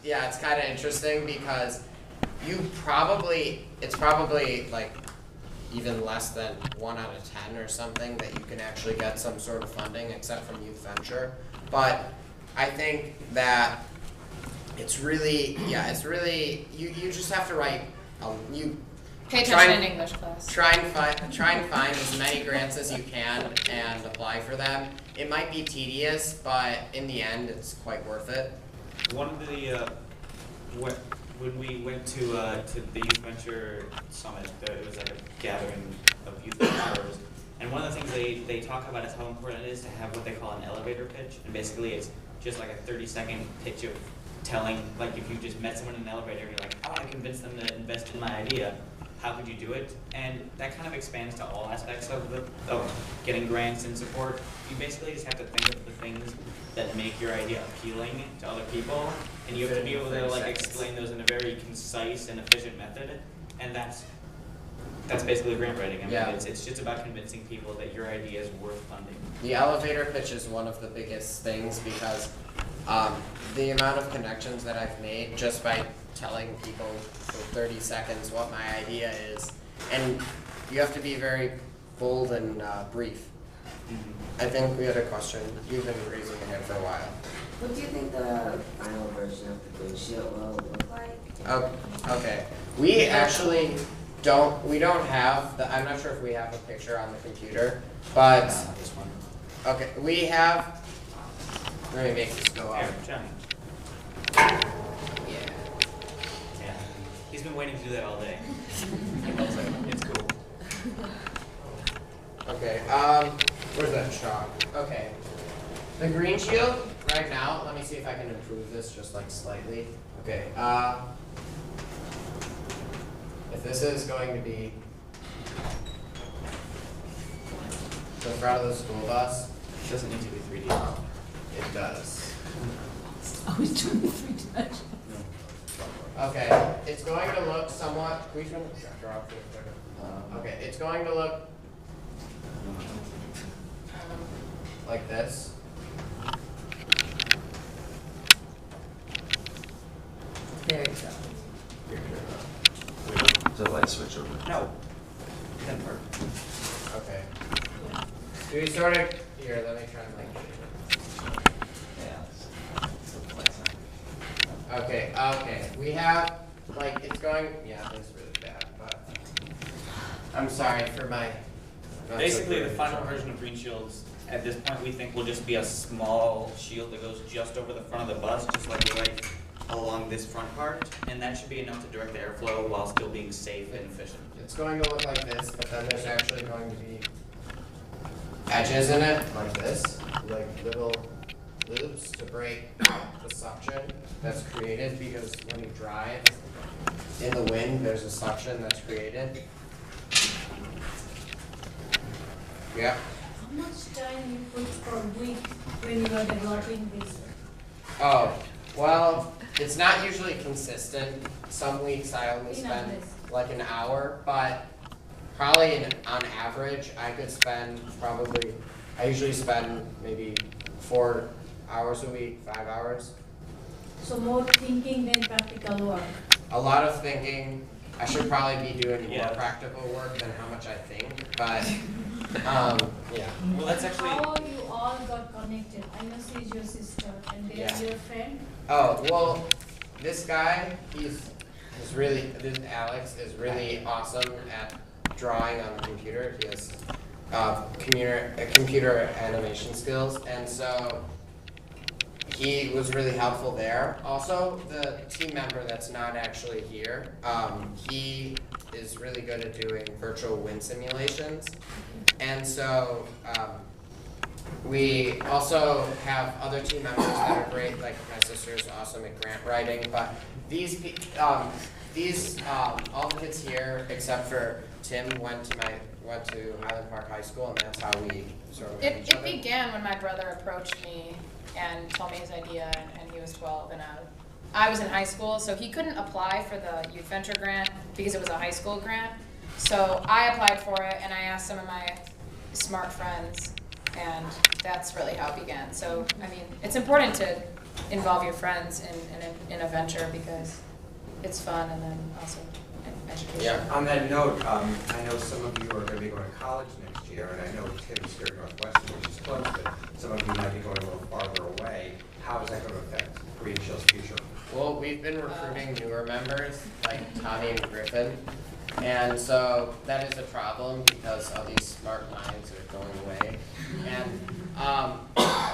it's kind of interesting because it's probably like even less than 1 out of 10 or something that you can actually get some sort of funding except from Youth Venture. But I think that it's really, you just have to write, you pay attention in English class. Try and find as many grants as you can and apply for them. It might be tedious, but in the end, it's quite worth it. One of the when we went to the Youth Venture Summit, it was like a gathering of youth venturers, and one of the things they talk about is how important it is to have what they call an elevator pitch, and basically it's just like a 30-second pitch of telling, like if you just met someone in an elevator and you're like, I want to convince them to invest in my idea, how could you do it? And that kind of expands to all aspects of getting grants and support. You basically just have to think of the things that make your idea appealing to other people, and you have to be able to like explain those in a very concise and efficient method, and that's basically grant writing. I mean, it's just about convincing people that your idea is worth funding. The elevator pitch is one of the biggest things because the amount of connections that I've made just by telling people for 30 seconds what my idea is, and you have to be very bold and brief. I think we had a question. You've been raising your hand for a while. What do you think the final version of the GreenShield will look like? Oh, okay. We actually don't have I'm not sure if we have a picture on the computer, but This one. okay, we have. Let me make this go up. Here, Johnny. Yeah. Yeah. He's been waiting to do that all day. He loves it. It's cool. Okay. Where's that chalk? Okay. The green shield right now. Let me see if I can improve this just like slightly. Okay. If this is going to be the front of the school bus, It doesn't need to be 3D. it does. Always doing the 3D. Okay. It's going to look somewhat. Can we turn the projector off for a second? Okay. It's going to look like this. There you go. The light switch over. No. It doesn't work. Okay. Do we sort of here? Let me try and like. Yeah. Okay. Okay. We have like it's going. Yeah, this is really bad, but I'm sorry for my. Basically, the final version of GreenShields at this point we think will just be a small shield that goes just over the front of the bus, just like right along this front part, and that should be enough to direct the airflow while still being safe and efficient. It's going to look like this, but then there's actually going to be edges in it, like this, like little loops to break the suction that's created because when you drive in the wind, there's a suction that's created. Yeah. How much time you put per week when you are developing this? Oh, well, it's not usually consistent. Some weeks I only spend like an hour, but probably on average I could spend I usually spend maybe 4 hours a week, 5 hours. So more thinking than practical work. A lot of thinking. I should probably be doing more Yeah. practical work than how much I think, but yeah. Well, that's actually. How you all got connected? I know she's your sister and they Yeah. are your friend. Oh, well, this guy, Alex is really awesome at drawing on the computer. He has computer animation skills, and so he was really helpful there. Also, the team member that's not actually here, he is really good at doing virtual wind simulations, and so we also have other team members that are great, like my sister's awesome at grant writing, but all the kids here, except for Tim, went to Highland Park High School, and that's how we sort of met each It other. began when my brother approached me and told me his idea, and he was 12, and I was in high school, so he couldn't apply for the Youth Venture grant because it was a high school grant. So I applied for it, and I asked some of my smart friends, and that's really how it began. So, I mean, it's important to involve your friends in a venture because it's fun and then also education. Yeah. On that note, I know some of you are going to be going to college next year, and I know Tim's here at Northwestern, which is close, but some of you might be going a little farther away. How is that going to affect GreenShields' future? Well, we've been recruiting newer members like Tommy and Griffin, and so that is a problem because all these smart minds are going away, and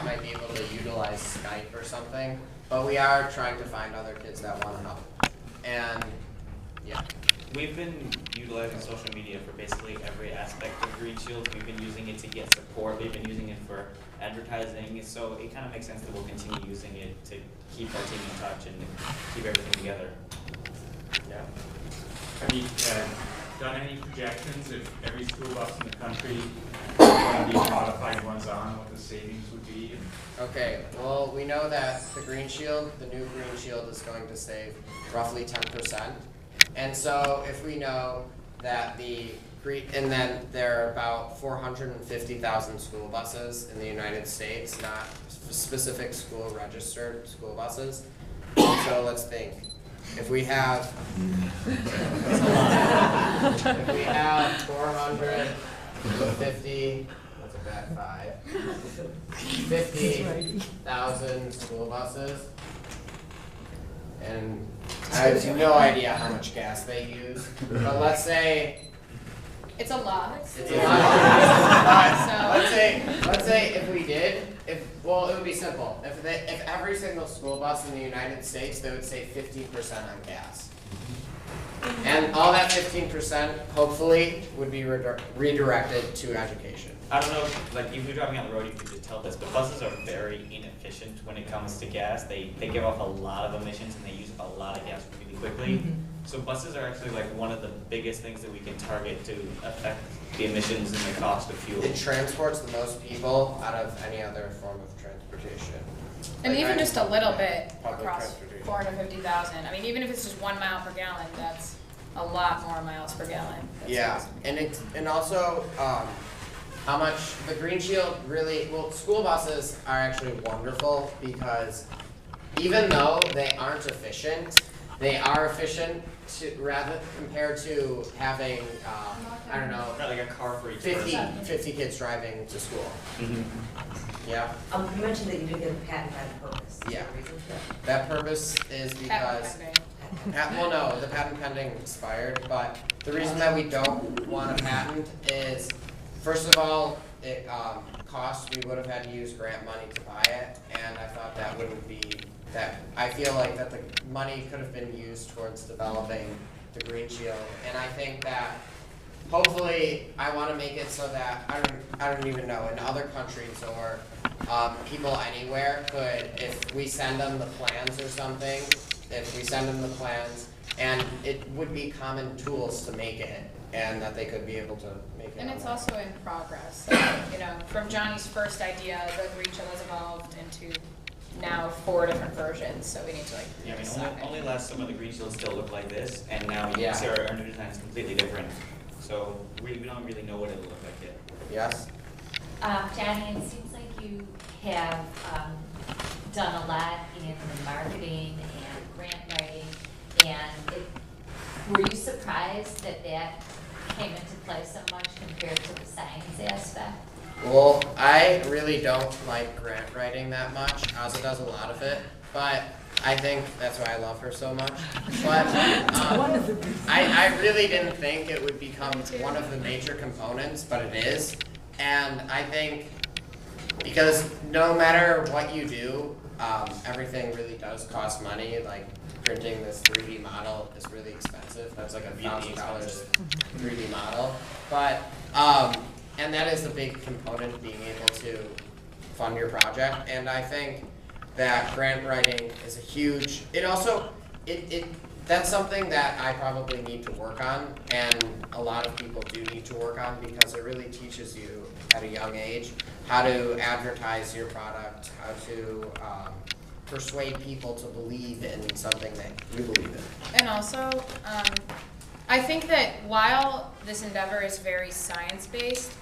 might be able to utilize Skype or something. But we are trying to find other kids that want to help, and yeah. We've been utilizing social media for basically every aspect of GreenShields. We've been using it to get support. We've been using it for advertising. So it kind of makes sense that we'll continue using it to keep our team in touch and keep everything together. Yeah. Have you done any projections if every school bus in the country one of these modified ones on, what the savings would be? Okay, well, we know that the Green Shield, the new Green Shield is going to save roughly 10%. And so if we know that and then there are about 450,000 school buses in the United States, not specific school registered school buses. So let's think. If we have 450, that's a bad 50,000 school buses, and I have no idea how much gas they use, but let's say It's a lot. it's a lot. But let's say if we did, it would be simple. If every single school bus in the United States, they would save 15% on gas. And all that 15% hopefully would be redirected to education. I don't know, like if you're driving on the road, you can just tell this, but buses are very inefficient when it comes to gas. They give off a lot of emissions and they use up a lot of gas really quickly. So buses are actually like one of the biggest things that we can target to affect the emissions and the cost of fuel. It transports the most people out of any other form of transportation. And Like, even just a little bit public across transportation. 450,000. I mean, even if it's just 1 mile per gallon, that's a lot more miles per gallon. Yeah, and also how much the Green Shield really, well, school buses are actually wonderful because even though they aren't efficient, they are efficient rather compared to having I don't know, Got like a car for each 50 person. kids driving to school. Mhm. Yeah, You mentioned that you did get a patent by purpose. Is there Yeah. a reason for that? that purpose is because. Well, no, the patent pending expired, but the reason that we don't want a patent is, first of all, it cost, we would have had to use grant money to buy it, and I thought that wouldn't be, I feel like that the money could have been used towards developing the Green Shield, and I think that hopefully, I want to make it so that, I don't even know, in other countries or people anywhere could, if we send them the plans or something, and it would be common tools to make it, and that they could be able to make it. And it's online. also in progress. You know, from Johnny's first idea, the GreenShield has evolved into now 4 different versions. So we need to Yeah, I mean, decide. only last summer the GreenShields still look like this, and now you Yeah. can see our new design is completely different. So we don't really know what it'll look like yet. Yes? Johnny, it seems like you have done a lot in the marketing and grant writing, and were you surprised that that came into play so much compared to the science aspect? Well, I really don't like grant writing that much. Ozzy does a lot of it, but I think that's why I love her so much. But I really didn't think it would become one of the major components, but it is. And I think because no matter what you do, everything really does cost money. Like printing this 3D model is really expensive. That's like $1,000 3D model. But and that is a big component, being able to fund your project. And I think that grant writing is a huge, it also, that's something that I probably need to work on, and a lot of people do need to work on, because it really teaches you at a young age how to advertise your product, how to persuade people to believe in something that you believe in. And also, I think that while this endeavor is very science-based,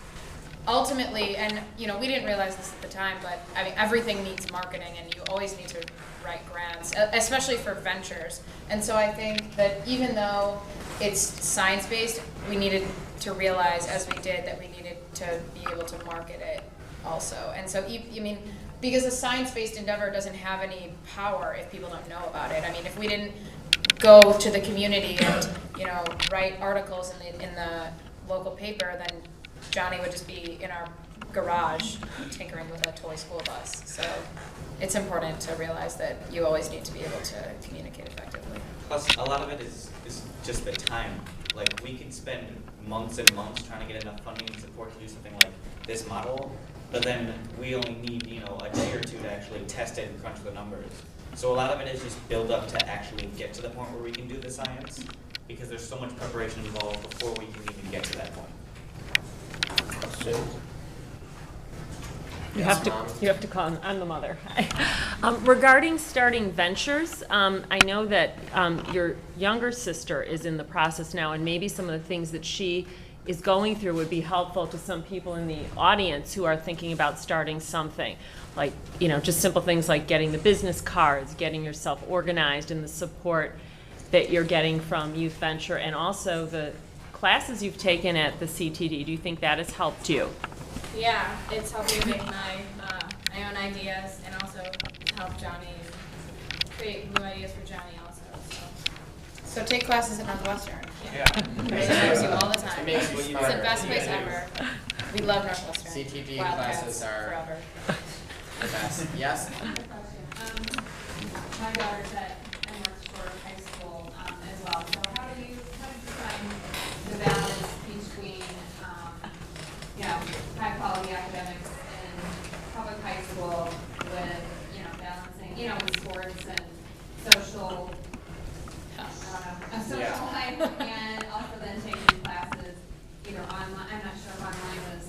ultimately, and you know, we didn't realize this at the time, but I mean, everything needs marketing, and you always need to write grants, especially for ventures. And so I think that even though it's science-based, we needed to realize, as we did, that we needed to be able to market it also. And so, I mean, because a science-based endeavor doesn't have any power if people don't know about it. I mean, if we didn't go to the community and, you know, write articles in the local paper, then Johnny would just be in our garage tinkering with a toy school bus. So it's important to realize that you always need to be able to communicate effectively. Plus, a lot of it is just the time. Like, we can spend months and months trying to get enough funding and support to do something like this model, but then we only need, you know, a day or two to actually test it and crunch the numbers. So a lot of it is just build up to actually get to the point where we can do the science, because there's so much preparation involved before we can even get to that point. You have to call. I'm the mother. Regarding starting ventures, I know that your younger sister is in the process now, and maybe some of the things that she is going through would be helpful to some people in the audience who are thinking about starting something. Like, you know, just simple things like getting the business cards, getting yourself organized, and the support that you're getting from Youth Venture, and also the classes you've taken at the CTD. Do you think that has helped you? Yeah, it's helped me make my own ideas, and also help Johnny create new ideas for Johnny also. So take classes at Northwestern. Yeah. It helps you all the time. It makes you It's the smarter. best place ever. We love Northwestern. CTD Wildcats classes are forever. the best. Yes? My daughter's at Northwestern High School as well. So how did you find the balance between you know, high quality academics in public high school with, you know, balancing, you know, with sports and social a social life, and also then taking classes either online? I'm not sure if online was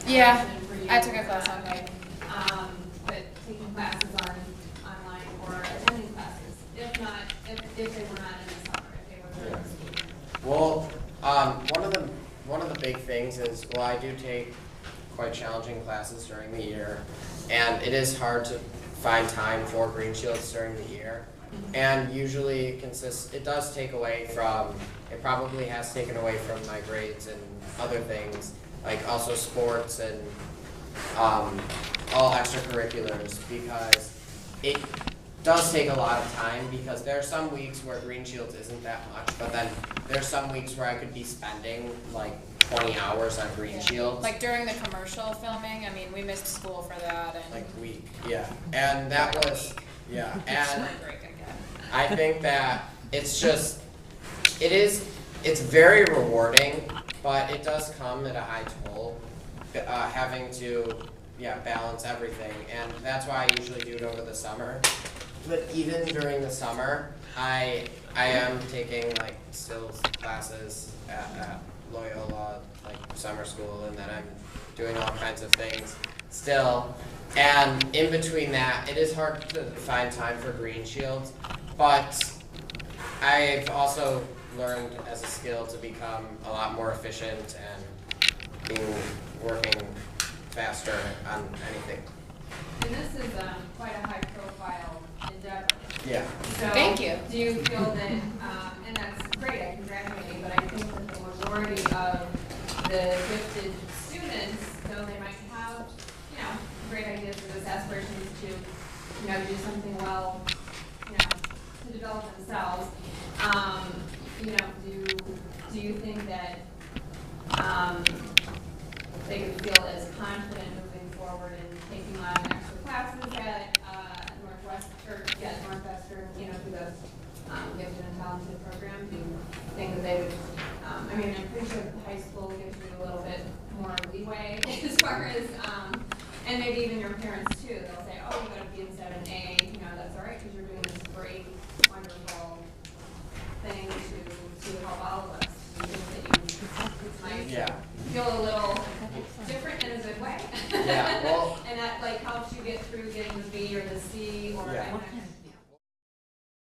Yeah, for you. I took a class online. But taking classes online or attending classes, if not, if they were not in the summer, if they were during the school year. Well, one of the big things is, well, I do take quite challenging classes during the year, and it is hard to find time for GreenShields during the year. And usually it does take away from, it probably has taken away from my grades and other things, like also sports and all extracurriculars, because it does take a lot of time, because there are some weeks where GreenShields isn't that much, but then there's some weeks where I could be spending like 20 hours on GreenShields. Like during the commercial filming, I mean, we missed school for that. And Like week, yeah. And that was, yeah. And spring break again. I think that it's just, it's very rewarding, but it does come at a high toll, having to, balance everything. And that's why I usually do it over the summer. But even during the summer, I am taking like stills classes at Loyola, like summer school, and then I'm doing all kinds of things still. And in between that, it is hard to find time for GreenShields, but I've also learned as a skill to become a lot more efficient and working faster on anything. And this is quite a high profile endeavor. Yeah. So Thank you. do you feel that, and that's great, I congratulate you, but I think that the majority of the gifted students, though they might have, you know, great ideas for those aspirations to, you know, do something well, you know, to develop themselves, you know, do you think that they could feel as confident moving forward in taking on extra classes at Northwestern, you know, through the gifted and talented program? Do you think that they would, I mean, I'm pretty sure that the high school gives you a little bit more leeway as far as, and maybe even your parents too, they'll say, oh, you got to be instead of an A, you know, that's all right, because you're doing this great, wonderful thing to help all of us. Do you think that you might feel a little different in a good way? Yeah, well, and that like helps you get through getting the B or the C